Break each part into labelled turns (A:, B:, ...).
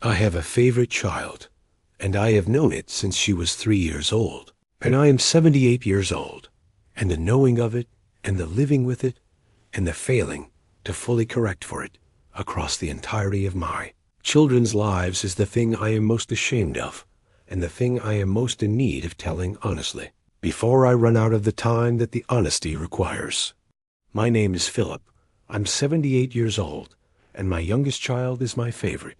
A: I have a favorite child, and I have known it since she was 3 years old. And I am 78 years old, and the knowing of it, and the living with it, and the failing to fully correct for it across the entirety of my children's lives is the thing I am most ashamed of, and the thing I am most in need of telling honestly, before I run out of the time that the honesty requires. My name is Philip. I'm 78 years old, and my youngest child is my favorite.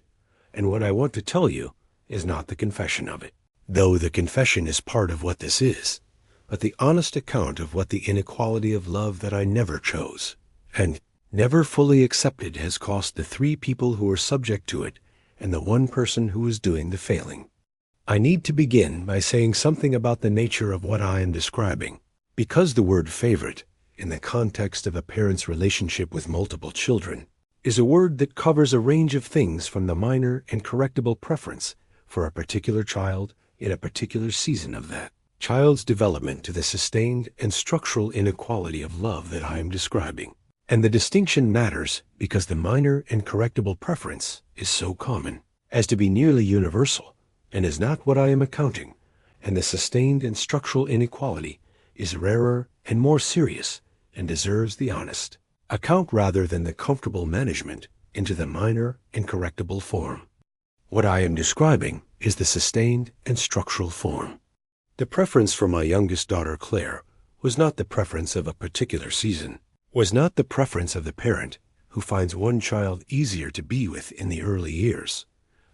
A: And what I want to tell you is not the confession of it, though the confession is part of what this is, but the honest account of what the inequality of love that I never chose and never fully accepted has cost the 3 people who are subject to it and the 1 person who is doing the failing. I need to begin by saying something about the nature of what I am describing, because the word favorite, in the context of a parent's relationship with multiple children, is a word that covers a range of things from the minor and correctable preference for a particular child in a particular season of that child's development to the sustained and structural inequality of love that I am describing. And the distinction matters because the minor and correctable preference is so common as to be nearly universal and is not what I am accounting, and the sustained and structural inequality is rarer and more serious and deserves the honest account rather than the comfortable management into the minor and correctable form. What I am describing is the sustained and structural form. The preference for my youngest daughter, Claire, was not the preference of a particular season, was not the preference of the parent who finds one child easier to be with in the early years,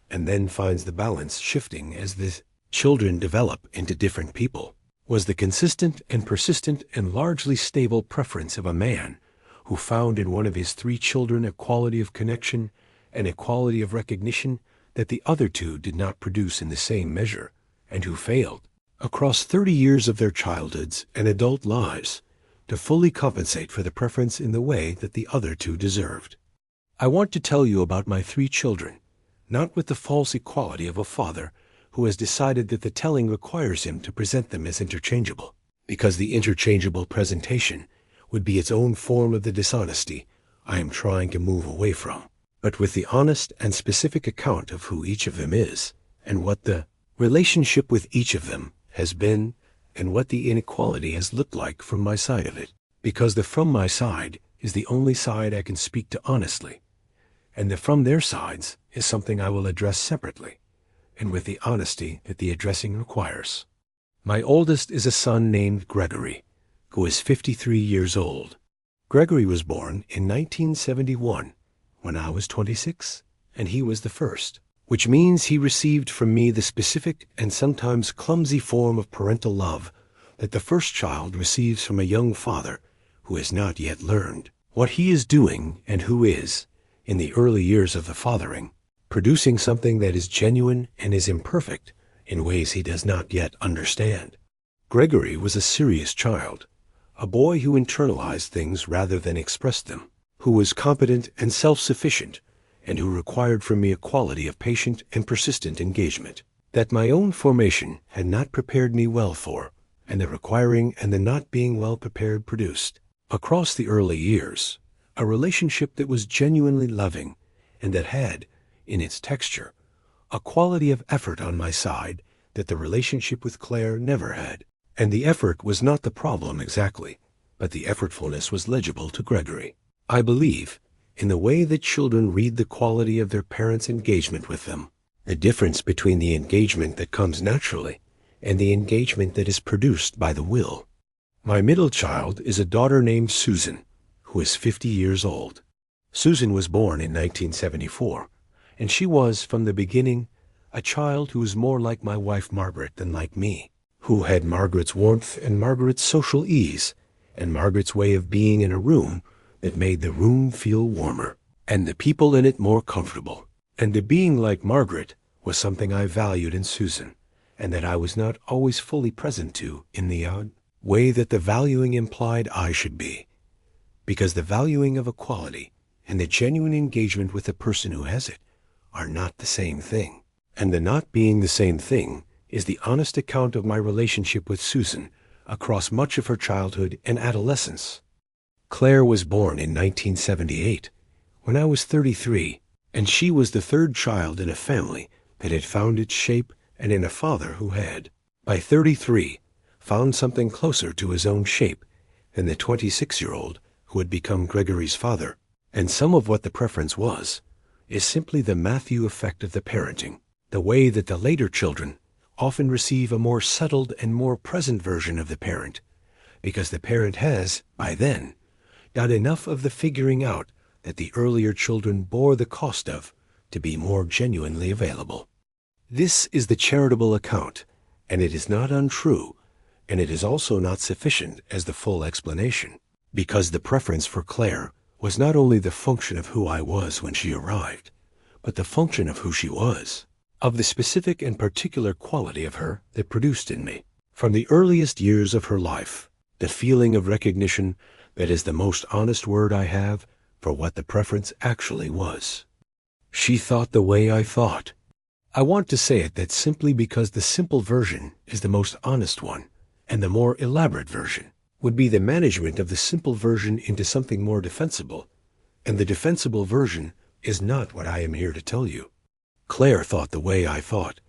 A: and then finds the balance shifting as the children develop into different people, was the consistent and persistent and largely stable preference of a man who found in one of his 3 children a quality of connection and a quality of recognition that the other 2 did not produce in the same measure, and who failed, across 30 years of their childhoods and adult lives, to fully compensate for the preference in the way that the other 2 deserved. I want to tell you about my 3 children, not with the false equality of a father who has decided that the telling requires him to present them as interchangeable, because the interchangeable presentation would be its own form of the dishonesty I am trying to move away from, but with the honest and specific account of who each of them is, and what the relationship with each of them has been, and what the inequality has looked like from my side of it, because the from my side is the only side I can speak to honestly, and the from their sides is something I will address separately, and with the honesty that the addressing requires. My oldest is a son named Gregory, who is 53 years old. Gregory was born in 1971, when I was 26, and he was the first, which means he received from me the specific and sometimes clumsy form of parental love that the first child receives from a young father who has not yet learned what he is doing and who is, in the early years of the fathering, producing something that is genuine and is imperfect in ways he does not yet understand. Gregory was a serious child, a boy who internalized things rather than expressed them, who was competent and self-sufficient, and who required from me a quality of patient and persistent engagement that my own formation had not prepared me well for, and the requiring and the not being well prepared produced, across the early years, a relationship that was genuinely loving and that had, in its texture, a quality of effort on my side that the relationship with Claire never had. And the effort was not the problem exactly, but the effortfulness was legible to Gregory. I believe, in the way that children read the quality of their parents' engagement with them, the difference between the engagement that comes naturally and the engagement that is produced by the will. My middle child is a daughter named Susan, who is 50 years old. Susan was born in 1974, and she was, from the beginning, a child who was more like my wife Margaret than like me, who had Margaret's warmth and Margaret's social ease, and Margaret's way of being in a room that made the room feel warmer, and the people in it more comfortable. And the being like Margaret was something I valued in Susan, and that I was not always fully present to in the odd way that the valuing implied I should be, because the valuing of a quality and the genuine engagement with the person who has it are not the same thing, and the not being the same thing is the honest account of my relationship with Susan across much of her childhood and adolescence. Claire was born in 1978, when I was 33, And she was the third child in a family that had found its shape and in a father who had, by 33, found something closer to his own shape than the 26-year-old who had become Gregory's father. And some of what the preference was is simply the Matthew effect of the parenting, the way that the later children often receive a more settled and more present version of the parent, because the parent has, by then, got enough of the figuring out that the earlier children bore the cost of to be more genuinely available. This is the charitable account, and it is not untrue, and it is also not sufficient as the full explanation, because the preference for Claire was not only the function of who I was when she arrived, but the function of who she was, of the specific and particular quality of her that produced in me, from the earliest years of her life, the feeling of recognition that is the most honest word I have for what the preference actually was. She thought the way I thought. I want to say it that simply because the simple version is the most honest one, and the more elaborate version would be the management of the simple version into something more defensible, and the defensible version is not what I am here to tell you. Claire thought the way I thought,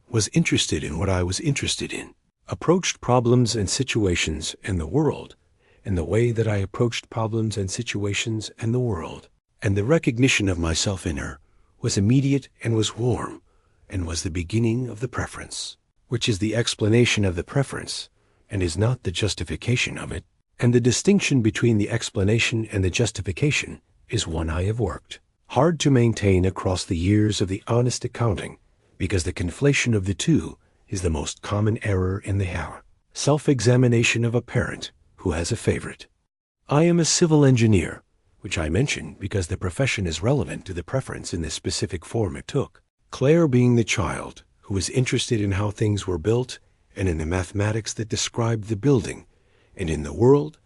A: was interested in what I was interested in, approached problems and situations and the world in the way that I approached problems and situations and the world, and the recognition of myself in her was immediate and was warm, and was the beginning of the preference, which is the explanation of the preference, and is not the justification of it. And the distinction between the explanation and the justification is one I have worked hard to maintain across the years of the honest accounting, because the conflation of the two is the most common error in the self-examination of a parent who has a favorite. I am a civil engineer, which I mention because the profession is relevant to the preference in the specific form it took. Claire being the child who was interested in how things were built and in the mathematics that described the building, and in the world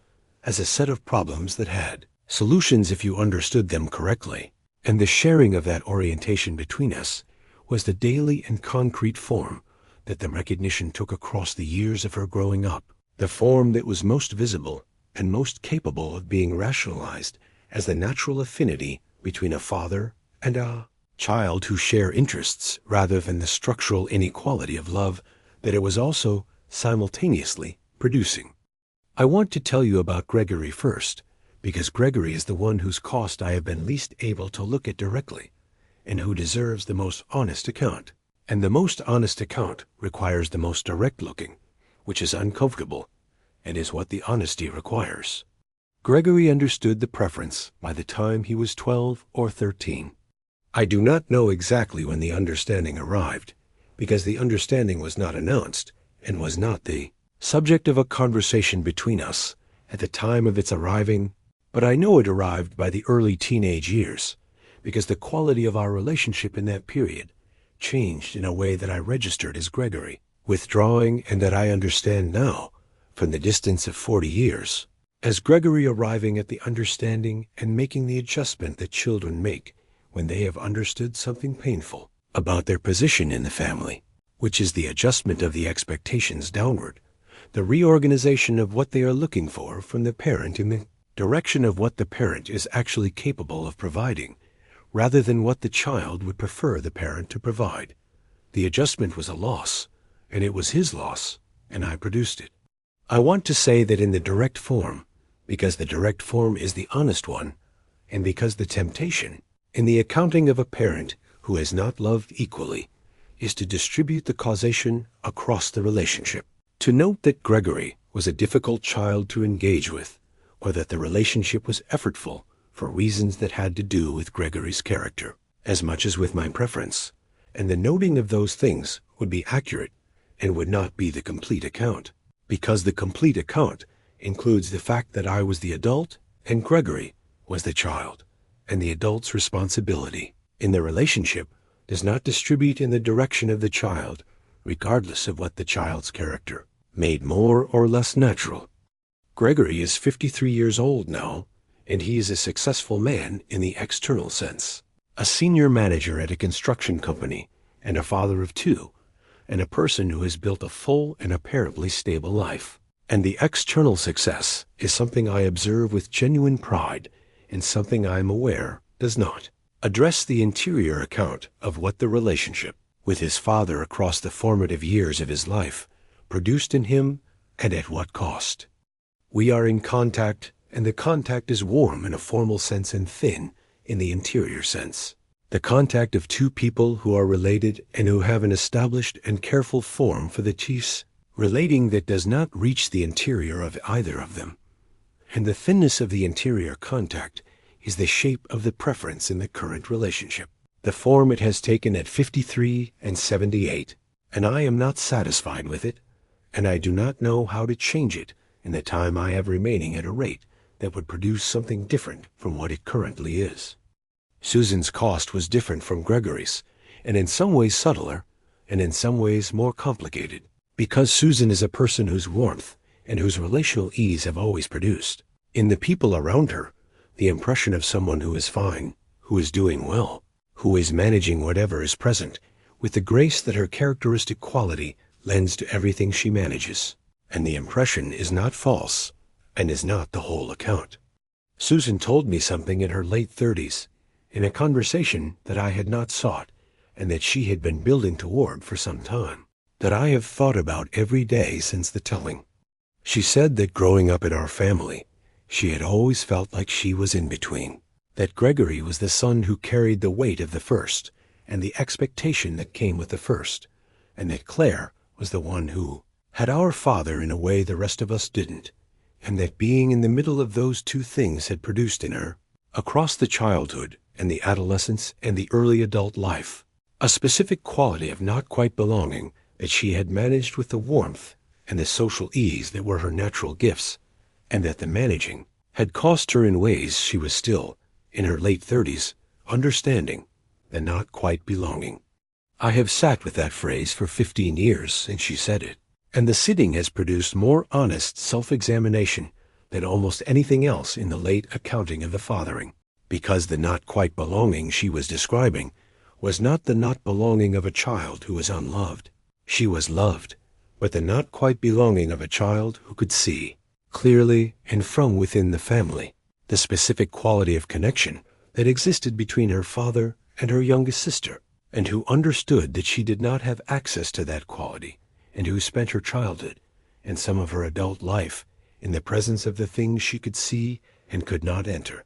A: as a set of problems that had solutions if you understood them correctly. And the sharing of that orientation between us was the daily and concrete form that the recognition took across the years of her growing up, the form that was most visible and most capable of being rationalized as the natural affinity between a father and a child who share interests rather than the structural inequality of love that it was also simultaneously producing. I want to tell you about Gregory first, because Gregory is the one whose cost I have been least able to look at directly, and who deserves the most honest account. And the most honest account requires the most direct looking, which is uncomfortable, and is what the honesty requires. Gregory understood the preference by the time he was 12 or 13. I do not know exactly when the understanding arrived, because the understanding was not announced, and was not the subject of a conversation between us at the time of its arriving, but I know it arrived by the early teenage years, because the quality of our relationship in that period changed in a way that I registered as Gregory, withdrawing, and that I understand now, from the distance of 40 years, as Gregory arriving at the understanding and making the adjustment that children make when they have understood something painful about their position in the family, which is the adjustment of the expectations downward, the reorganization of what they are looking for from the parent in the direction of what the parent is actually capable of providing, rather than what the child would prefer the parent to provide. The adjustment was a loss, and it was his loss, and I produced it. I want to say that in the direct form, because the direct form is the honest one, and because the temptation in the accounting of a parent who has not loved equally is to distribute the causation across the relationship. To note that Gregory was a difficult child to engage with, or that the relationship was effortful for reasons that had to do with Gregory's character, as much as with my preference, and the noting of those things would be accurate and would not be the complete account, because the complete account includes the fact that I was the adult and Gregory was the child, and the adult's responsibility in the relationship does not distribute in the direction of the child, regardless of what the child's character made more or less natural. Gregory is 53 years old now, and he is a successful man in the external sense, a senior manager at a construction company, and a father of 2, and a person who has built a full and apparently stable life. And the external success is something I observe with genuine pride, and something I am aware does not address the interior account of what the relationship with his father across the formative years of his life produced in him and at what cost. We are in contact, and the contact is warm in a formal sense and thin in the interior sense. The contact of two people who are related and who have an established and careful form for the chiefs relating that does not reach the interior of either of them. And the thinness of the interior contact is the shape of the preference in the current relationship, the form it has taken at 53 and 78, and I am not satisfied with it, and I do not know how to change it in the time I have remaining at a rate that would produce something different from what it currently is. Susan's cost was different from Gregory's, and in some ways subtler, and in some ways more complicated, because Susan is a person whose warmth and whose relational ease have always produced, in the people around her, the impression of someone who is fine, who is doing well, who is managing whatever is present, with the grace that her characteristic quality lends to everything she manages. And the impression is not false, and is not the whole account. Susan told me something in her late 30s, in a conversation that I had not sought, and that she had been building toward for some time, that I have thought about every day since the telling. She said that growing up in our family, she had always felt like she was in between, that Gregory was the son who carried the weight of the first, and the expectation that came with the first, and that Claire was the one who had our father in a way the rest of us didn't, and that being in the middle of those two things had produced in her, across the childhood and the adolescence and the early adult life, a specific quality of not quite belonging that she had managed with the warmth and the social ease that were her natural gifts, and that the managing had cost her in ways she was still, in her late 30s, understanding the not quite belonging. I have sat with that phrase for 15 years since she said it, and the sitting has produced more honest self-examination than almost anything else in the late accounting of the fathering, because the not quite belonging she was describing was not the not belonging of a child who was unloved. She was loved, but the not quite belonging of a child who could see, clearly and from within the family, the specific quality of connection that existed between her father and her youngest sister, and who understood that she did not have access to that quality, and who spent her childhood and some of her adult life in the presence of the things she could see and could not enter.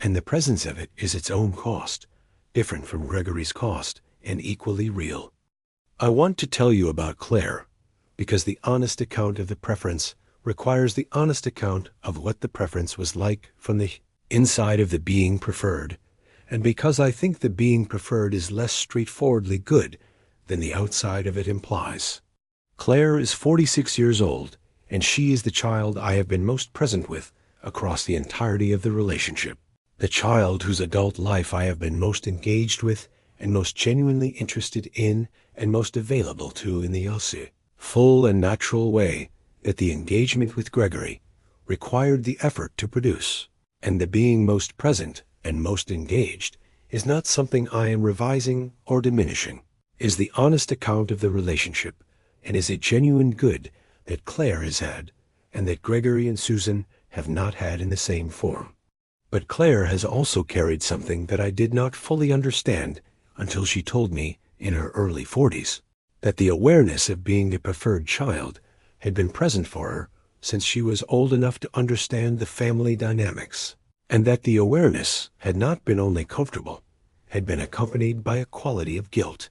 A: And the presence of it is its own cost, different from Gregory's cost, and equally real. I want to tell you about Claire, because the honest account of the preference requires the honest account of what the preference was like from the inside of the being preferred, and because I think the being preferred is less straightforwardly good than the outside of it implies. Claire is 46 years old, and she is the child I have been most present with across the entirety of the relationship, the child whose adult life I have been most engaged with and most genuinely interested in and most available to in the full and natural way that the engagement with Gregory required the effort to produce. And the being most present and most engaged is not something I am revising or diminishing, is the honest account of the relationship, and is a genuine good that Claire has had and that Gregory and Susan have not had in the same form. But Claire has also carried something that I did not fully understand until she told me in her early 40s, that the awareness of being the preferred child had been present for her since she was old enough to understand the family dynamics, and that the awareness had not been only comfortable, had been accompanied by a quality of guilt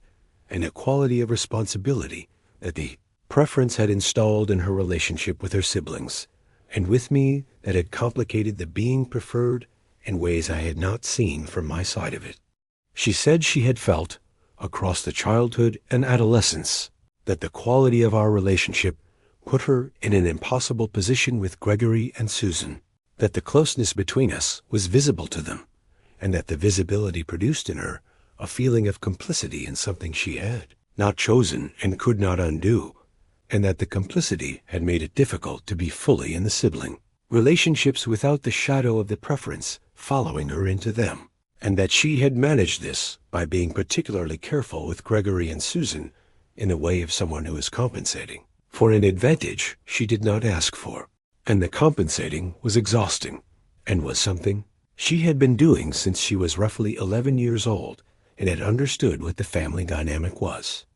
A: and a quality of responsibility that the preference had installed in her relationship with her siblings, and with me that had complicated the being preferred in ways I had not seen from my side of it. She said she had felt, across the childhood and adolescence, that the quality of our relationship put her in an impossible position with Gregory and Susan, that the closeness between us was visible to them, and that the visibility produced in her a feeling of complicity in something she had not chosen and could not undo, and that the complicity had made it difficult to be fully in the sibling relationships without the shadow of the preference following her into them, and that she had managed this by being particularly careful with Gregory and Susan in the way of someone who is compensating for an advantage she did not ask for, and the compensating was exhausting and was something she had been doing since she was roughly 11 years old and had understood what the family dynamic was.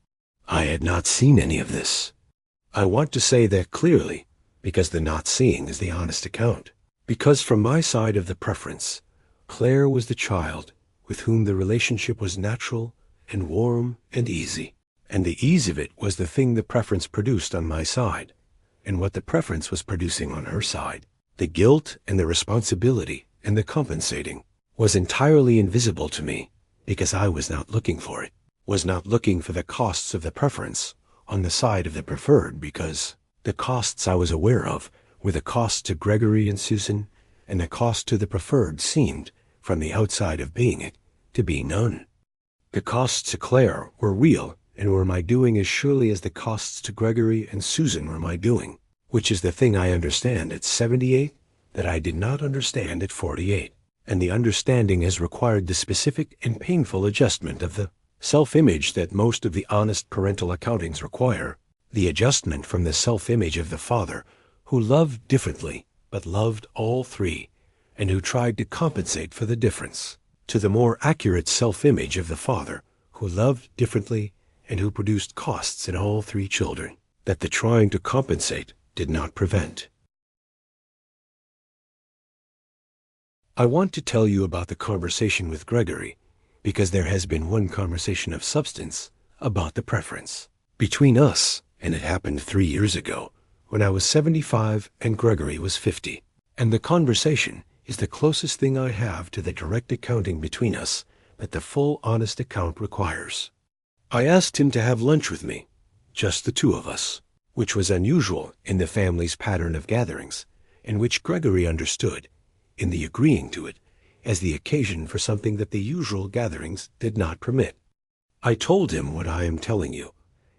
A: I had not seen any of this. I want to say that clearly, because the not seeing is the honest account. Because from my side of the preference, Claire was the child with whom the relationship was natural and warm and easy. And the ease of it was the thing the preference produced on my side, and what the preference was producing on her side. The guilt and the responsibility and the compensating was entirely invisible to me because I was not looking for it, was not looking for the costs of the preference on the side of the preferred, because the costs I was aware of were the costs to Gregory and Susan, and the cost to the preferred seemed, from the outside of being it, to be none. The costs to Claire were real and were my doing as surely as the costs to Gregory and Susan were my doing, which is the thing I understand at 78 that I did not understand at 48. And the understanding has required the specific and painful adjustment of the self-image that most of the honest parental accountings require, the adjustment from the self-image of the father who loved differently but loved all three, and who tried to compensate for the difference, to the more accurate self-image of the father who loved differently and who produced costs in all three children, that the trying to compensate did not prevent. I want to tell you about the conversation with Gregory, because there has been one conversation of substance about the preference between us, and it happened 3 years ago, when I was 75 and Gregory was 50. And the conversation is the closest thing I have to the direct accounting between us that the full honest account requires. I asked him to have lunch with me, just the two of us, which was unusual in the family's pattern of gatherings, and which Gregory understood, in the agreeing to it, as the occasion for something that the usual gatherings did not permit. I told him what I am telling you,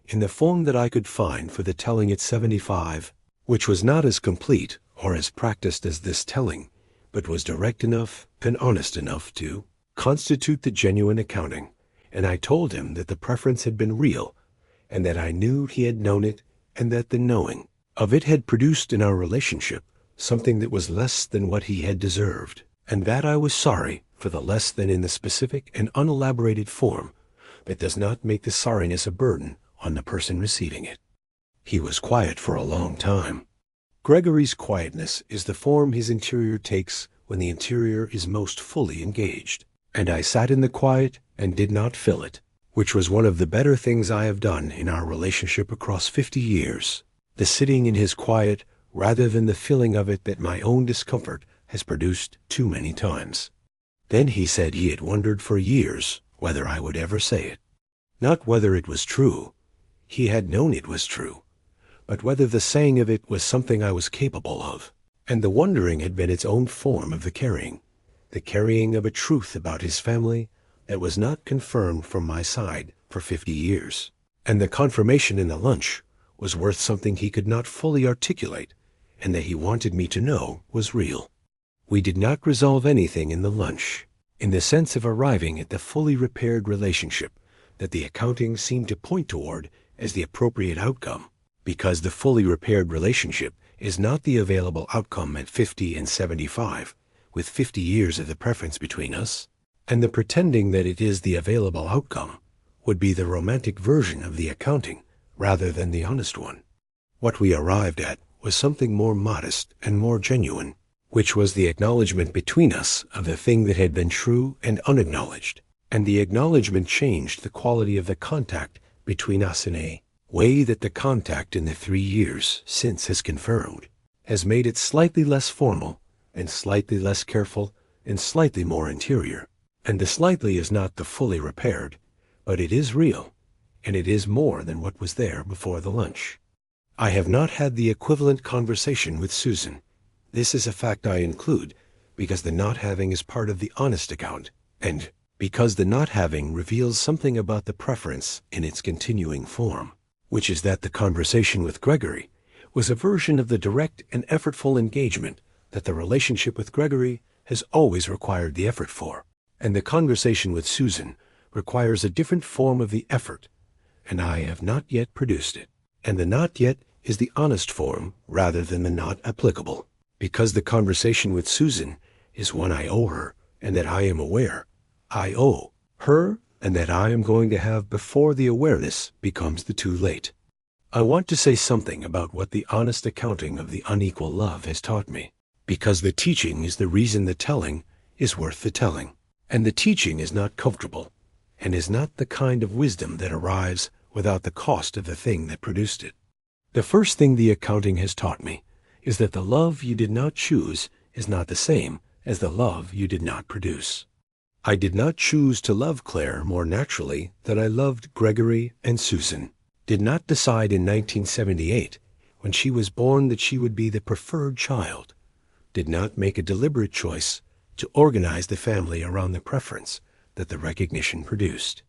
A: in the form that I could find for the telling at 75, which was not as complete or as practiced as this telling, but was direct enough and honest enough to constitute the genuine accounting. And I told him that the preference had been real, and that I knew he had known it, and that the knowing of it had produced in our relationship something that was less than what he had deserved, and that I was sorry for the less than in the specific and unelaborated form that does not make the sorriness a burden on the person receiving it. He was quiet for a long time. Gregory's quietness is the form his interior takes when the interior is most fully engaged, and I sat in the quiet and did not fill it, which was one of the better things I have done in our relationship across 50 years, the sitting in his quiet rather than the filling of it that my own discomfort has produced too many times. Then he said he had wondered for years whether I would ever say it. Not whether it was true, he had known it was true, but whether the saying of it was something I was capable of. And the wondering had been its own form of the carrying of a truth about his family that was not confirmed from my side for 50 years. And the confirmation in the lunch was worth something he could not fully articulate, and that he wanted me to know was real. We did not resolve anything in the lunch, in the sense of arriving at the fully repaired relationship that the accounting seemed to point toward as the appropriate outcome, because the fully repaired relationship is not the available outcome at 50 and 75, with 50 years of the preference between us, and the pretending that it is the available outcome would be the romantic version of the accounting rather than the honest one. What we arrived at was something more modest and more genuine, which was the acknowledgment between us of the thing that had been true and unacknowledged, and the acknowledgment changed the quality of the contact between us in a way that the contact in the 3 years since has confirmed, has made it slightly less formal and slightly less careful and slightly more interior. And the slightly is not the fully repaired, but it is real, and it is more than what was there before the lunch. I have not had the equivalent conversation with Susan. This is a fact I include because the not having is part of the honest account, and because the not having reveals something about the preference in its continuing form, which is that the conversation with Gregory was a version of the direct and effortful engagement that the relationship with Gregory has always required the effort for, and the conversation with Susan requires a different form of the effort, and I have not yet produced it. And the not yet is the honest form rather than the not applicable, because the conversation with Susan is one I owe her, and that I am aware I owe her, and that I am going to have before the awareness becomes too late. I want to say something about what the honest accounting of the unequal love has taught me, because the teaching is the reason the telling is worth the telling, and the teaching is not comfortable, and is not the kind of wisdom that arrives without the cost of the thing that produced it. The first thing the accounting has taught me is that the love you did not choose is not the same as the love you did not produce. I did not choose to love Claire more naturally than I loved Gregory and Susan. Did not decide in 1978, when she was born, that she would be the preferred child. Did not make a deliberate choice to organize the family around the preference that the recognition produced.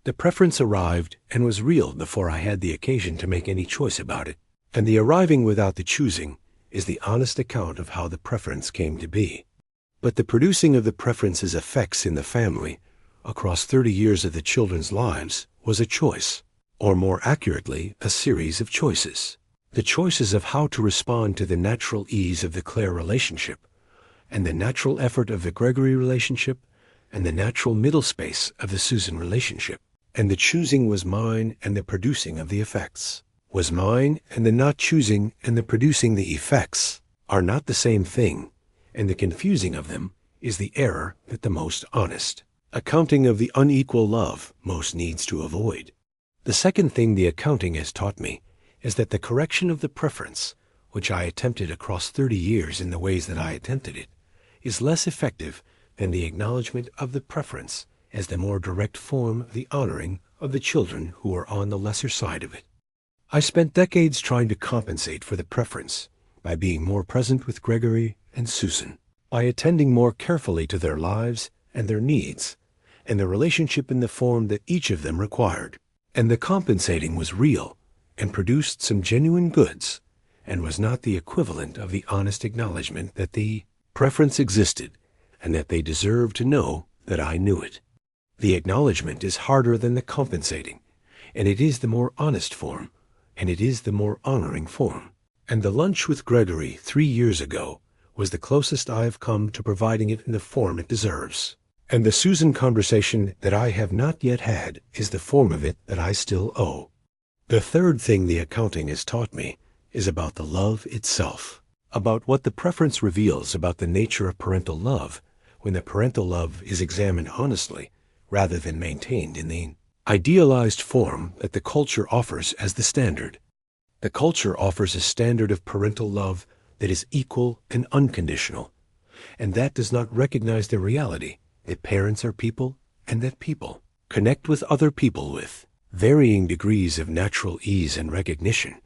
A: The preference arrived and was real before I had the occasion to make any choice about it, and the arriving without the choosing is the honest account of how the preference came to be. But the producing of the preference's effects in the family, across 30 years of the children's lives, was a choice, or more accurately, a series of choices. The choices of how to respond to the natural ease of the Claire relationship, and the natural effort of the Gregory relationship, and the natural middle space of the Susan relationship. And the choosing was mine, and the producing of the effects was mine, and the not choosing and the producing the effects are not the same thing, and the confusing of them is the error that the most honest accounting of the unequal love most needs to avoid. The second thing the accounting has taught me is that the correction of the preference, which I attempted across 30 years in the ways that I attempted it, is less effective than the acknowledgement of the preference as the more direct form of the honoring of the children who are on the lesser side of it. I spent decades trying to compensate for the preference by being more present with Gregory and Susan, by attending more carefully to their lives and their needs, and the relationship in the form that each of them required. And the compensating was real and produced some genuine goods, and was not the equivalent of the honest acknowledgement that the preference existed and that they deserved to know that I knew it. The acknowledgement is harder than the compensating, and it is the more honest form, and it is the more honoring form. And the lunch with Gregory 3 years ago was the closest I have come to providing it in the form it deserves. And the Susan conversation that I have not yet had is the form of it that I still owe. The third thing the accounting has taught me is about the love itself, about what the preference reveals about the nature of parental love when the parental love is examined honestly rather than maintained in the idealized form that the culture offers as the standard. The culture offers a standard of parental love that is equal and unconditional, and that does not recognize the reality that parents are people and that people connect with other people with varying degrees of natural ease and recognition,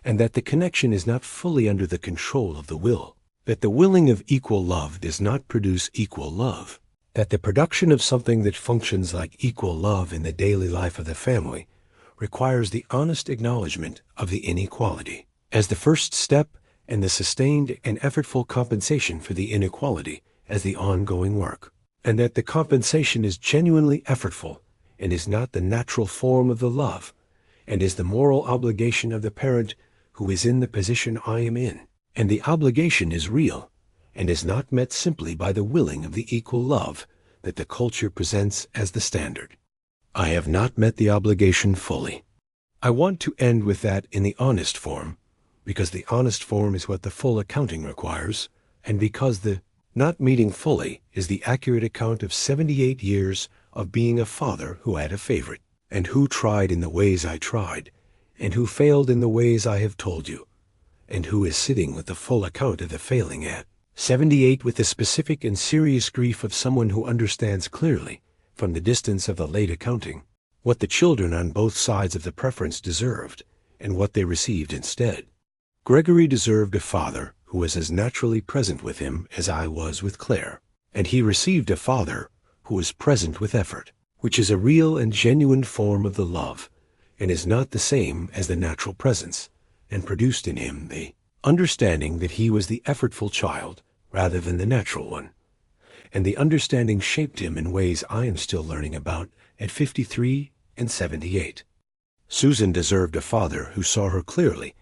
A: and that the connection is not fully under the control of the will, that the willing of equal love does not produce equal love, that the production of something that functions like equal love in the daily life of the family requires the honest acknowledgement of the inequality as the first step, and the sustained and effortful compensation for the inequality as the ongoing work, and that the compensation is genuinely effortful and is not the natural form of the love, and is the moral obligation of the parent who is in the position I am in, and the obligation is real, and is not met simply by the willing of the equal love that the culture presents as the standard. I have not met the obligation fully. I want to end with that in the honest form, because the honest form is what the full accounting requires, and because the not meeting fully is the accurate account of 78 years of being a father who had a favorite, and who tried in the ways I tried, and who failed in the ways I have told you, and who is sitting with the full account of the failing at 78 with the specific and serious grief of someone who understands clearly, from the distance of the late accounting, what the children on both sides of the preference deserved, and what they received instead. Gregory deserved a father who was as naturally present with him as I was with Claire, and he received a father who was present with effort, which is a real and genuine form of the love, and is not the same as the natural presence, and produced in him the understanding that he was the effortful child rather than the natural one. And the understanding shaped him in ways I am still learning about at 53 and 78. Susan deserved a father who saw her clearly,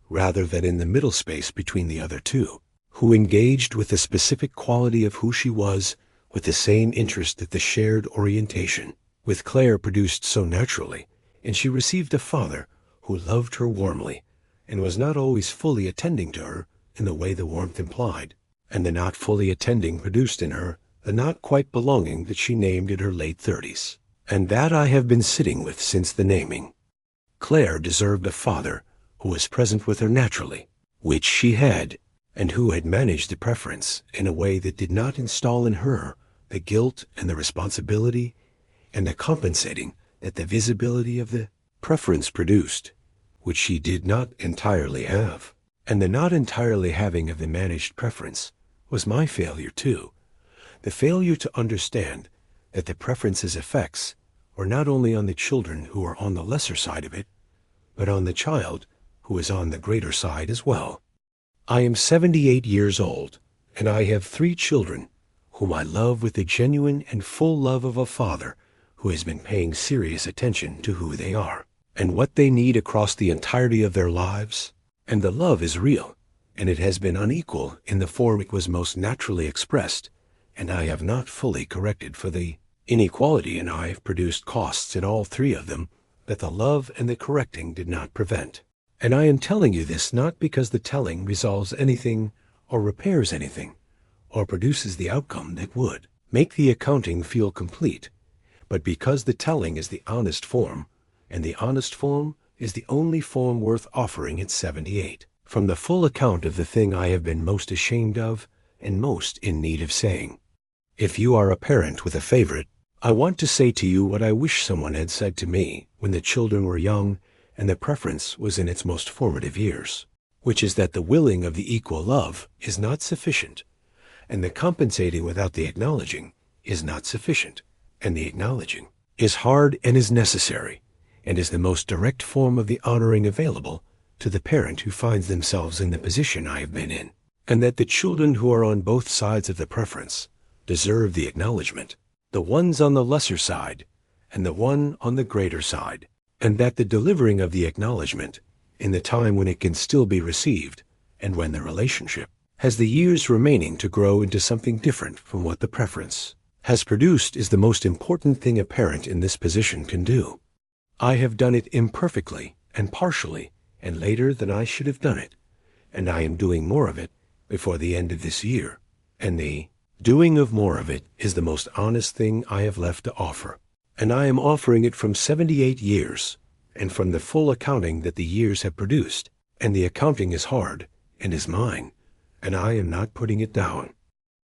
A: rather than in the middle space between the other two, who engaged with the specific quality of who she was with the same interest that the shared orientation with Claire produced so naturally, and she received a father who loved her warmly and was not always fully attending to her in the way the warmth implied, and the not fully attending produced in her the not quite belonging that she named in her late 30s, and that I have been sitting with since the naming. Claire deserved a father who was present with her naturally, which she had, and who had managed the preference in a way that did not install in her the guilt and the responsibility and the compensating that the visibility of the preference produced, which she did not entirely have. And the not entirely having of the managed preference was my failure too, the failure to understand that the preference's effects were not only on the children who are on the lesser side of it, but on the child who is on the greater side as well. I am 78 years old, and I have 3 children whom I love with the genuine and full love of a father who has been paying serious attention to who they are and what they need across the entirety of their lives. And the love is real, and it has been unequal in the form it was most naturally expressed, and I have not fully corrected for the inequality, and I have produced costs in all 3 of them that the love and the correcting did not prevent. And I am telling you this not because the telling resolves anything or repairs anything, or produces the outcome that would make the accounting feel complete, but because the telling is the honest form, and the honest form is the only form worth offering at 78, from the full account of the thing I have been most ashamed of and most in need of saying. If you are a parent with a favorite, I want to say to you what I wish someone had said to me when the children were young and the preference was in its most formative years, which is that the willing of the equal love is not sufficient, and the compensating without the acknowledging is not sufficient, and the acknowledging is hard and is necessary, and is the most direct form of the honoring available to the parent who finds themselves in the position I have been in, and that the children who are on both sides of the preference deserve the acknowledgement, the ones on the lesser side and the one on the greater side, and that the delivering of the acknowledgement in the time when it can still be received and when the relationship has the years remaining to grow into something different from what the preference has produced is the most important thing a parent in this position can do. I have done it imperfectly and partially and later than I should have done it, and I am doing more of it before the end of this year, and the doing of more of it is the most honest thing I have left to offer, and I am offering it from 78 years, and from the full accounting that the years have produced, and the accounting is hard and is mine, and I am not putting it down.